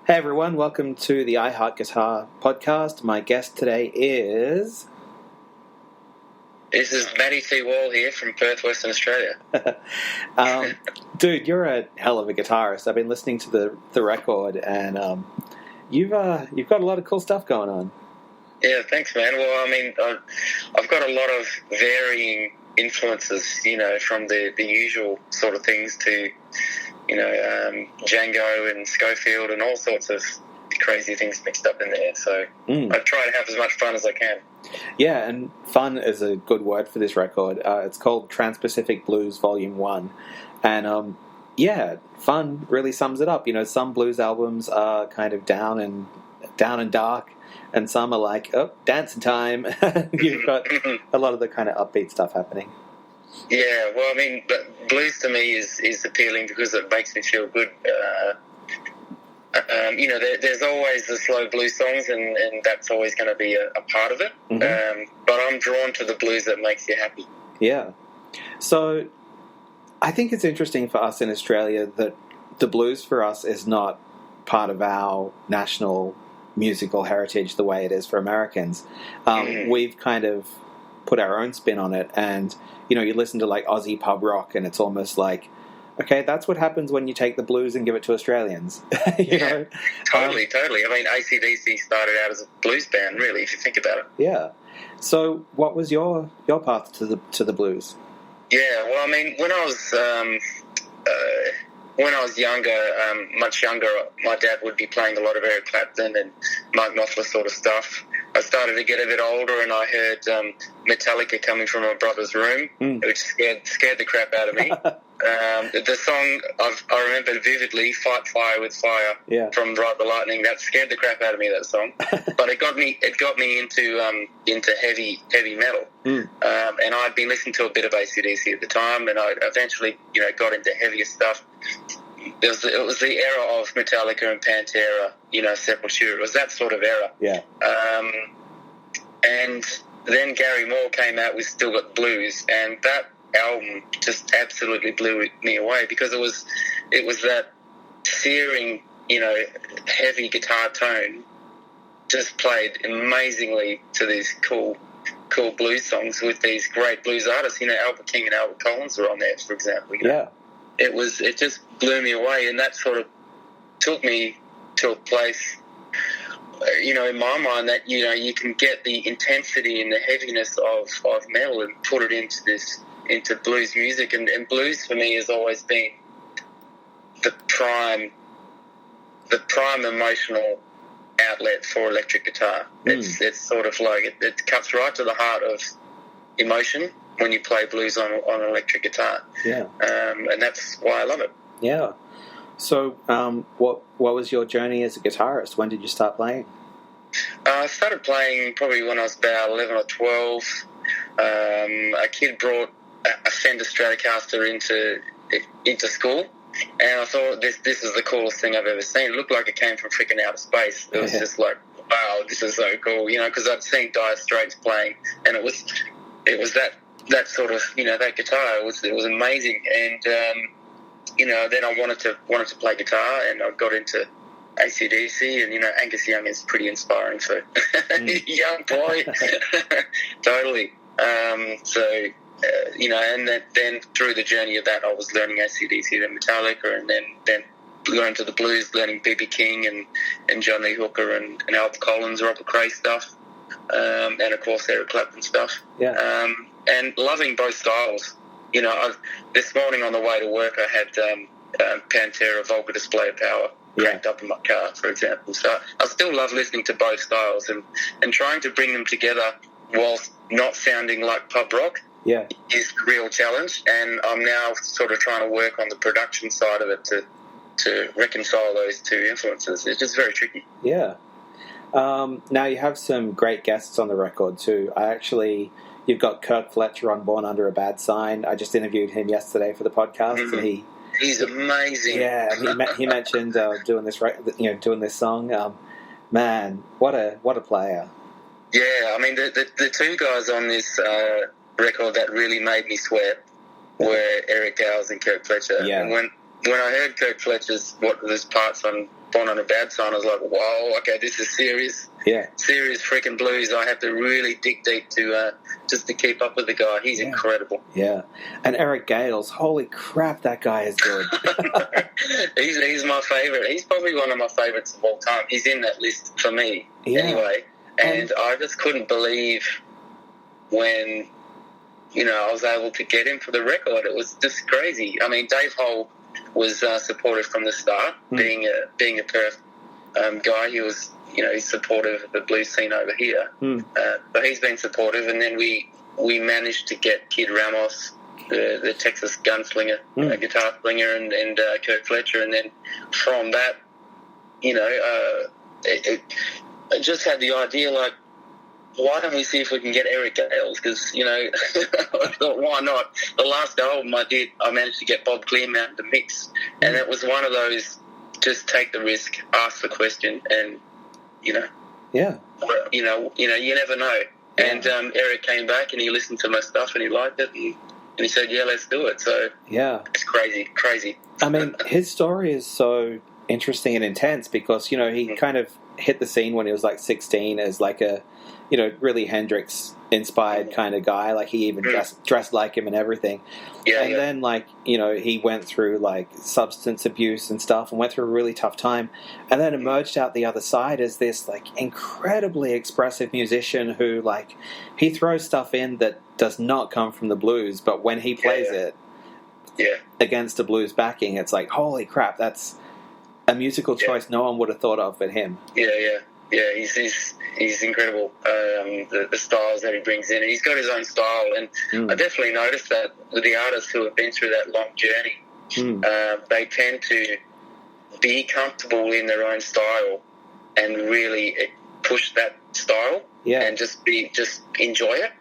Hey everyone, welcome to the I Heart Guitar podcast. My guest today is... This is Matty T Wall here from Perth, Western Australia. Dude, you're a hell of a guitarist. I've been listening to the record, and you've got a lot of cool stuff going on. Yeah, thanks, man. Well, I mean, I've got a lot of varying influences, you know, from the usual sort of things to, you know, Django and Schofield and all sorts of crazy things mixed up in there. So I try to have as much fun as I can. Yeah, and fun is a good word for this record. It's called Transpacific Blues Volume 1. And, yeah, fun really sums it up. You know, some blues albums are kind of down and dark, and some are like, oh, dancing time. You've got a lot of the kind of upbeat stuff happening. Yeah, well, I mean, blues to me is appealing because it makes me feel good. You know, there's always the slow blues songs, and that's always going to be a part of it. Mm-hmm. But I'm drawn to the blues that makes you happy. Yeah. So I think it's interesting for us in Australia that the blues for us is not part of our national musical heritage the way it is for Americans. We've kind of put our own spin on it, and, you know, you listen to like Aussie pub rock, and it's almost like, okay, that's what happens when you take the blues and give it to Australians. you know? Totally. I mean, AC/DC started out as a blues band, really, if you think about it. Yeah. So, what was your path to the blues? Yeah. Well, I mean, when I was younger, much younger, my dad would be playing a lot of Eric Clapton and Mark Knopfler sort of stuff. I started to get a bit older, and I heard Metallica coming from my brother's room, which scared the crap out of me. The song I remember vividly, "Fight Fire with Fire" from Ride the Lightning. That scared the crap out of me. That song, but it got me into heavy metal. And I'd been listening to a bit of AC/DC at the time, and I eventually, you know, got into heavier stuff. It was the era of Metallica and Pantera, you know, Sepultura. It was that sort of era. Yeah. And then Gary Moore came out with "Still Got the Blues," and that album just absolutely blew me away because it was that searing, you know, heavy guitar tone just played amazingly to these cool blues songs with these great blues artists. You know, Albert King and Albert Collins were on there, for example. You know? It just blew me away, and that sort of took me to a place, you know, in my mind, that, you know, you can get the intensity and the heaviness of metal and put it into blues music, and blues for me has always been the prime emotional outlet for electric guitar. It's sort of like it cuts right to the heart of emotion when you play blues on an electric guitar. Yeah. And that's why I love it. Yeah. So, what was your journey as a guitarist? When did you start playing? I started playing probably when I was about 11 or 12. A kid brought a Fender Stratocaster into school, and I thought this is the coolest thing I've ever seen. It looked like it came from freaking outer space. It was just like, wow, this is so cool, you know, because I'd seen Dire Straits playing, and it was that sort of, you know, that guitar. It was amazing, and you know, then I wanted to play guitar, and I got into AC/DC, and, you know, Angus Young is pretty inspiring for young boy. Totally. So, you know, and then through the journey of that, I was learning AC/DC, then Metallica, and then going to the blues, learning B.B. King and John Lee Hooker and Albert Collins, Robert Cray stuff, and of course Eric Clapton stuff. Yeah. And loving both styles. You know, this morning on the way to work, I had Pantera Volca Display of Power cranked up in my car, for example. So I still love listening to both styles and trying to bring them together whilst not sounding like pub rock. Yeah, is the real challenge, and I'm now sort of trying to work on the production side of it to reconcile those two influences. It's just very tricky. Yeah. Now you have some great guests on the record too. You've got Kirk Fletcher on Born Under a Bad Sign. I just interviewed him yesterday for the podcast, and he's amazing. Yeah, he mentioned doing this song. Man, what a player! Yeah, I mean the two guys on this record that really made me sweat were Eric Gowes and Kirk Fletcher. Yeah. And when I heard Kirk Fletcher's parts on Born on a Bad Sign, I was like, whoa, okay, this is serious. Yeah. Serious freaking blues. I have to really dig deep to just to keep up with the guy. He's incredible. Yeah. And Eric Gales, holy crap, that guy is good. he's my favourite. He's probably one of my favourites of all time. He's in that list for me anyway. And I just couldn't believe when, I was able to get him for the record. It was just crazy. I mean, Dave Holt was supportive from the start, being a Perth guy. He was, he's supportive of the blues scene over here. But he's been supportive, and then we managed to get Kid Ramos, the Texas gunslinger, guitar slinger, and Kirk Fletcher, and then from that, I just had the idea, like, why don't we see if we can get Eric Gales? Because, I thought, why not? The last album I managed to get Bob Clearmountain to mix, and it was one of those, just take the risk, ask the question, and, you never know. Yeah. And Eric came back and he listened to my stuff and he liked it, and he said, yeah, let's do it. So it's crazy. I mean, his story is so interesting and intense because, he kind of hit the scene when he was like 16 as like a, really Hendrix inspired kind of guy. Like he even dressed like him and everything. And then like, he went through like substance abuse and stuff and went through a really tough time and then emerged out the other side as this like incredibly expressive musician who like, he throws stuff in that does not come from the blues, but when he plays it against a blues backing, it's like, holy crap, that's a musical choice no one would have thought of but him. Yeah, he's incredible. The styles that he brings in, and he's got his own style. And I definitely noticed that with the artists who have been through that long journey, they tend to be comfortable in their own style and really push that style and just enjoy it.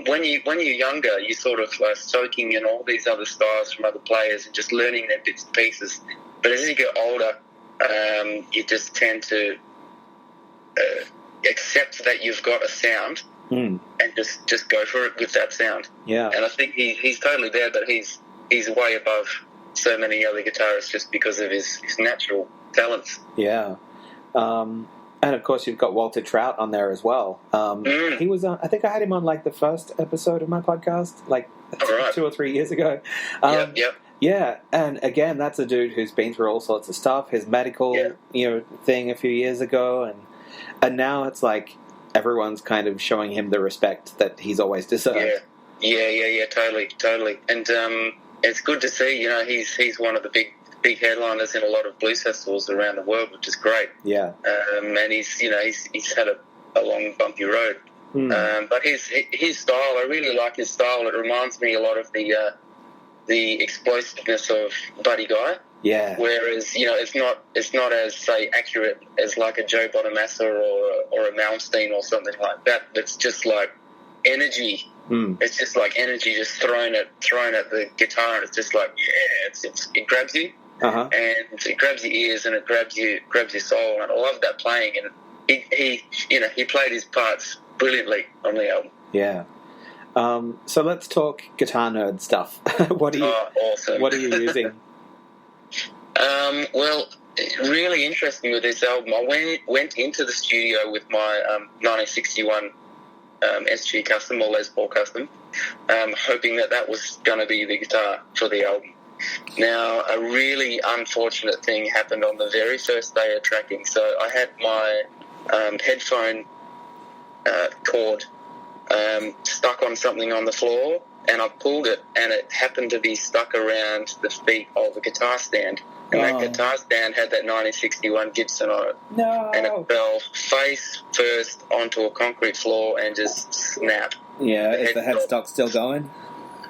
When you're younger, you sort of soaking in all these other styles from other players and just learning their bits and pieces. But as you get older, you just tend to accept that you've got a sound and just go for it with that sound. Yeah. And I think he's totally there, but he's way above so many other guitarists just because of his natural talents. Yeah. And of course, you've got Walter Trout on there as well. He was on, I think I had him on like the first episode of my podcast, like 2 or 3 years ago. Yeah, and again, that's a dude who's been through all sorts of stuff. His medical, thing a few years ago, and now it's like everyone's kind of showing him the respect that he's always deserved. Yeah, totally. And it's good to see. He's one of the big headliners in a lot of blues festivals around the world, which is great. Yeah. And he's had a long bumpy road. But his style, I really like his style. It reminds me a lot of the explosiveness of Buddy Guy. Yeah. Whereas, it's not as, say, accurate as like a Joe Bonamassa or a Malmsteen or something like that. It's just like energy. It's just like energy just thrown at the guitar, and it's just like, it grabs you. And it grabs your ears and it grabs your soul, and I love that playing. And he played his parts brilliantly on the album. Yeah. So let's talk guitar nerd stuff. What are you using? Well, really interesting with this album. I went into the studio with my 1961 SG Custom or Les Paul Custom, hoping that was going to be the guitar for the album. Now, a really unfortunate thing happened on the very first day of tracking. So I had my headphone cord stuck on something on the floor, and I pulled it, and it happened to be stuck around the feet of a guitar stand. And that guitar stand had that 1961 Gibson on it. No. And it fell face first onto a concrete floor and just snapped. Yeah, is the headstock still going?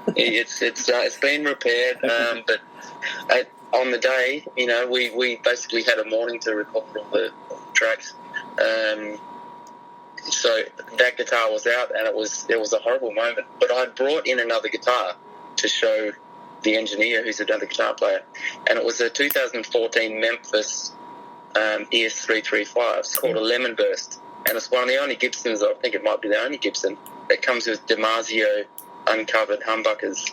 It's been repaired, but on the day, we basically had a morning to record all the tracks. So that guitar was out, and it was a horrible moment. But I brought in another guitar to show the engineer, who's another guitar player, and it was a 2014 Memphis ES335. It's called a Lemon Burst, and it's one of the only Gibsons, I think it might be the only Gibson, that comes with DiMarzio uncovered humbuckers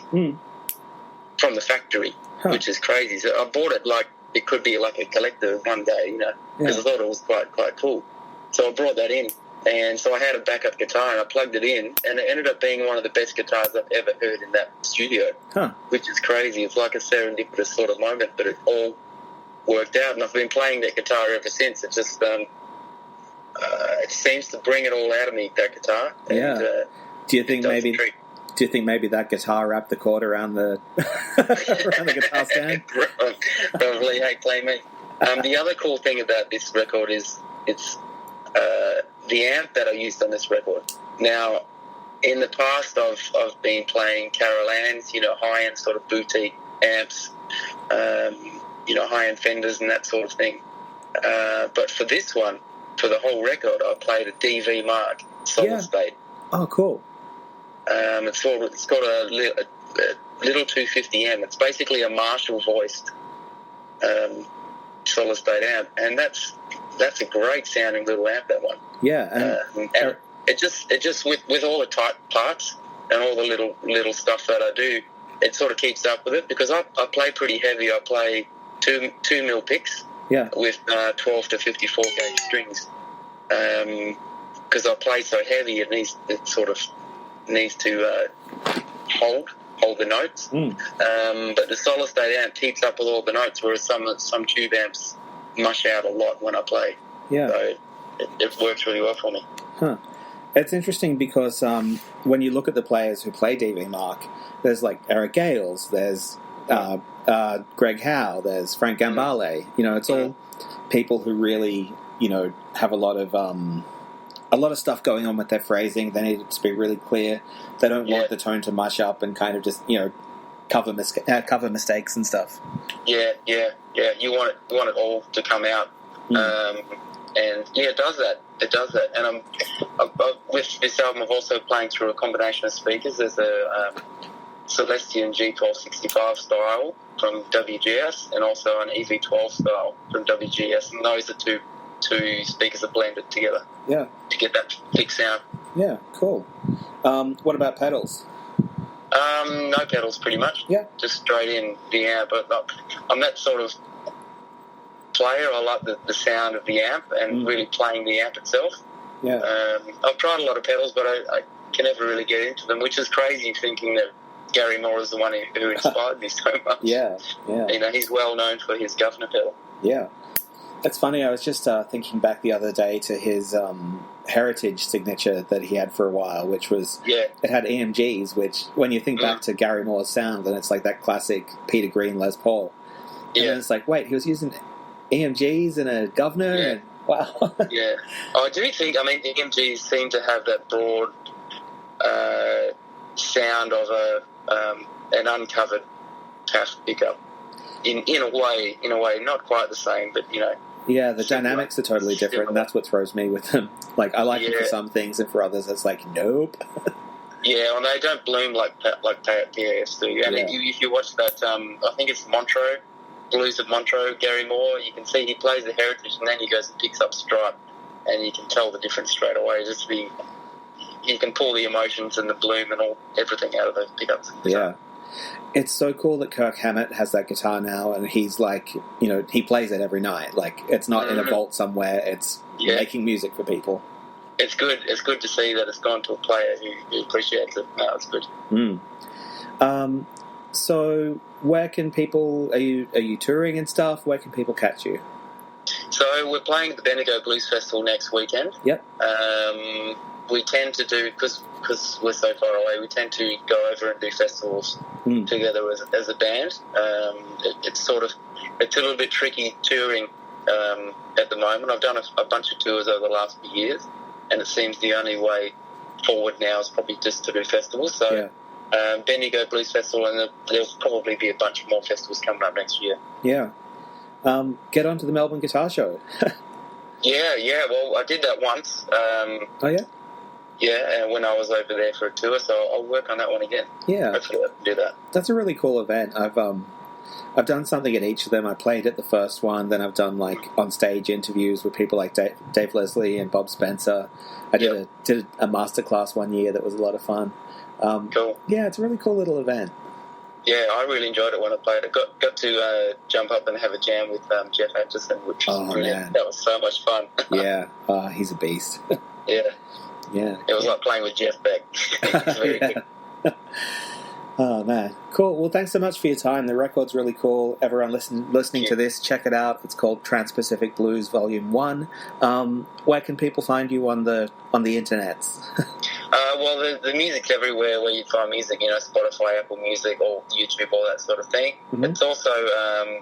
from the factory, which is crazy. So I bought it like it could be like a collector one day, because I thought it was quite cool. So I brought that in, and so I had a backup guitar, and I plugged it in, and it ended up being one of the best guitars I've ever heard in that studio, which is crazy. It's like a serendipitous sort of moment, but it all worked out, and I've been playing that guitar ever since. It just it seems to bring it all out of me, that guitar. And, Do you think maybe that guitar wrapped the cord around the around the guitar stand? Probably. Hey, play me. The other cool thing about this record is it's the amp that I used on this record. Now, in the past, I've been playing Carol Ann's, high-end sort of boutique amps, high-end Fenders and that sort of thing. But for this one, for the whole record, I played a DV Mark solid state. Oh, cool. It's got a little 250M. It's basically a Marshall voiced solid state amp, and that's a great sounding little amp, that one. Yeah, and it just with all the tight parts and all the little stuff that I do, it sort of keeps up with it, because I play pretty heavy. I play 2 mil picks with 12 to 54 gauge strings, because I play so heavy. It sort of needs to hold the notes, but the solid state amp keeps up with all the notes, whereas some tube amps mush out a lot when I play. So it works really well for me. It's interesting because when you look at the players who play DV Mark, there's like Eric Gales, there's Greg Howe, there's Frank Gambale. It's all people who really have a lot of stuff going on with their phrasing. They need it to be really clear. They don't want the tone to mush up and kind of just cover mistakes and stuff. Yeah. You want it all to come out, and it does that. And with this album, I'm also playing through a combination of speakers. There's a Celestion G1265 style from WGS, and also an EV12 style from WGS, and those are two speakers are blended together to get that thick sound. Yeah, cool. What about pedals? No pedals, pretty much. Just straight in the amp. But I'm that sort of player. I like the sound of the amp and really playing the amp itself. I've tried a lot of pedals, but I can never really get into them, which is crazy, thinking that Gary Moore is the one who inspired me so much. He's well known for his governor pedal. It's funny, I was just thinking back the other day to his Heritage signature that he had for a while, which was, it had EMGs, which, when you think back to Gary Moore's sound, and it's like that classic Peter Green Les Paul. And then it's like, wait, he was using EMGs and a governor? And, wow. I do think, EMGs seem to have that broad sound of an uncovered calf pickup. In a way, not quite the same, but the dynamics are totally different, and that's what throws me with them. Like, I like them for some things, and for others, it's like, nope. And they don't bloom like PAFs do. And if you watch that, I think it's Montreux, Blues of Montreux, Gary Moore, you can see he plays the Heritage, and then he goes and picks up Stripe, and you can tell the difference straight away. You can pull the emotions and the bloom and everything out of those pickups. It's so cool that Kirk Hammett has that guitar now, and he's like, he plays it every night. Like, it's not in a vault somewhere, it's making music for people. It's good. It's good to see that it's gone to a player who appreciates it. No, it's good. So, where can people, are you touring and stuff? Where can people catch you? So, we're playing at the Bendigo Blues Festival next weekend. We tend to do, because we're so far away, we tend to go over and do festivals together as a band. It's a little bit tricky touring at the moment. I've done a bunch of tours over the last few years, and it seems the only way forward now is probably just to do festivals. So Bendigo Blues Festival, and there'll probably be a bunch more festivals coming up next year. Get onto the Melbourne Guitar Show. Well, I did that once. When I was over there for a tour, so I'll work on that one again. Hopefully I can do that. That's a really cool event. I've done something at each of them. I played at the first one, then I've done like on stage interviews with people like Dave Leslie and Bob Spencer. I did a masterclass one year that was a lot of fun. Cool. Yeah, it's a really cool little event. Yeah, I really enjoyed it when I played it. Got to jump up and have a jam with Jeff Atchison, which was brilliant. Man. That was so much fun. Yeah, he's a beast. Yeah. Yeah. It was like playing with Jeff Beck. It's very good. Oh, man. Cool. Well, thanks so much for your time. The record's really cool. Everyone listening to this, check it out. It's called Transpacific Blues Volume 1. Where can people find you on the internets? Well, the music's everywhere where you find music, Spotify, Apple Music, or YouTube, all that sort of thing. Mm-hmm. It's also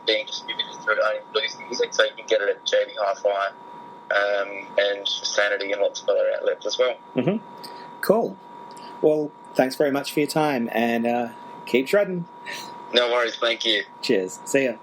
being distributed through Only Blues Music, so you can get it at JB Hi-Fi and Sanity and lots of other outlets as well. Mm-hmm. Cool. Well, thanks very much for your time, and keep shredding. No worries, thank you. Cheers. See ya.